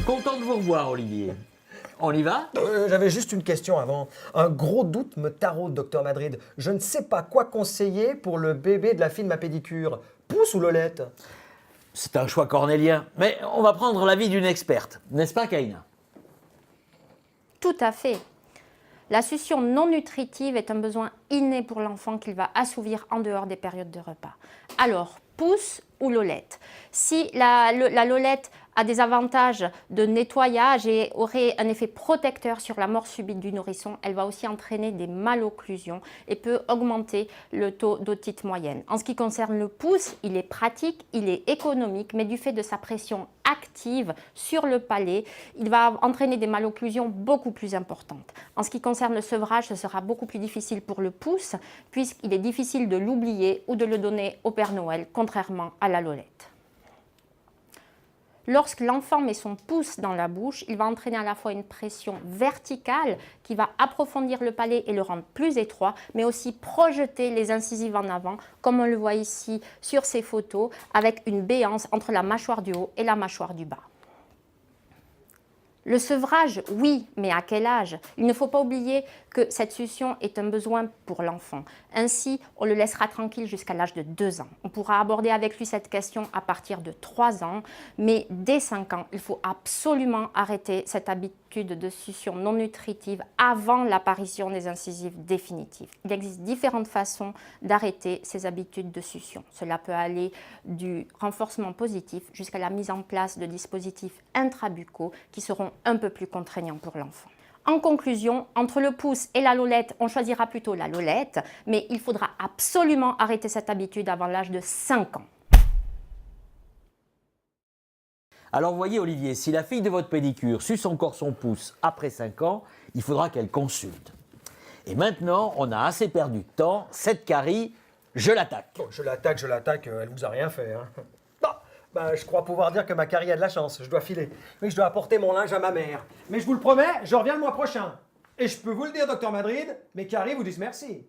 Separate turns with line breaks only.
Content de vous revoir, Olivier. On y va?
J'avais juste une question avant. Un gros doute me taraude, docteur Madrid. Je ne sais pas quoi conseiller pour le bébé de la fille de ma pédicure. Pouce ou Lolette?
C'est un choix cornélien, mais on va prendre l'avis d'une experte. N'est-ce pas, Kaina?
Tout à fait. La succion non nutritive est un besoin inné pour l'enfant qu'il va assouvir en dehors des périodes de repas. Alors, pouce ou Lolette? Si la Lolette a des avantages de nettoyage et aurait un effet protecteur sur la mort subite du nourrisson, elle va aussi entraîner des malocclusions et peut augmenter le taux d'otite moyenne. En ce qui concerne le pouce, il est pratique, il est économique, mais du fait de sa pression active sur le palais, il va entraîner des malocclusions beaucoup plus importantes. En ce qui concerne le sevrage, ce sera beaucoup plus difficile pour le pouce, puisqu'il est difficile de l'oublier ou de le donner au Père Noël, contrairement à la Lolette. Lorsque l'enfant met son pouce dans la bouche, il va entraîner à la fois une pression verticale qui va approfondir le palais et le rendre plus étroit, mais aussi projeter les incisives en avant, comme on le voit ici sur ces photos, avec une béance entre la mâchoire du haut et la mâchoire du bas. Le sevrage, oui, mais à quel âge? Il ne faut pas oublier que cette succion est un besoin pour l'enfant. Ainsi, on le laissera tranquille jusqu'à l'âge de 2 ans. On pourra aborder avec lui cette question à partir de 3 ans, mais dès 5 ans, il faut absolument arrêter cette habitude de succion non nutritive avant l'apparition des incisives définitives. Il existe différentes façons d'arrêter ces habitudes de succion. Cela peut aller du renforcement positif jusqu'à la mise en place de dispositifs intrabuccaux qui seront un peu plus contraignants pour l'enfant. En conclusion, entre le pouce et la Lolette, on choisira plutôt la Lolette, mais il faudra absolument arrêter cette habitude avant l'âge de 5 ans.
Alors voyez, Olivier, si la fille de votre pédicure suce encore son pouce après 5 ans, il faudra qu'elle consulte. Et maintenant, on a assez perdu de temps. Cette carie, je l'attaque.
Bon, je l'attaque, elle vous a rien fait. Hein. Je crois pouvoir dire que ma Carrie a de la chance, je dois filer. Oui, je dois apporter mon linge à ma mère. Mais je vous le promets, je reviens le mois prochain. Et je peux vous le dire, docteur Madrid, mes Carrie vous disent merci.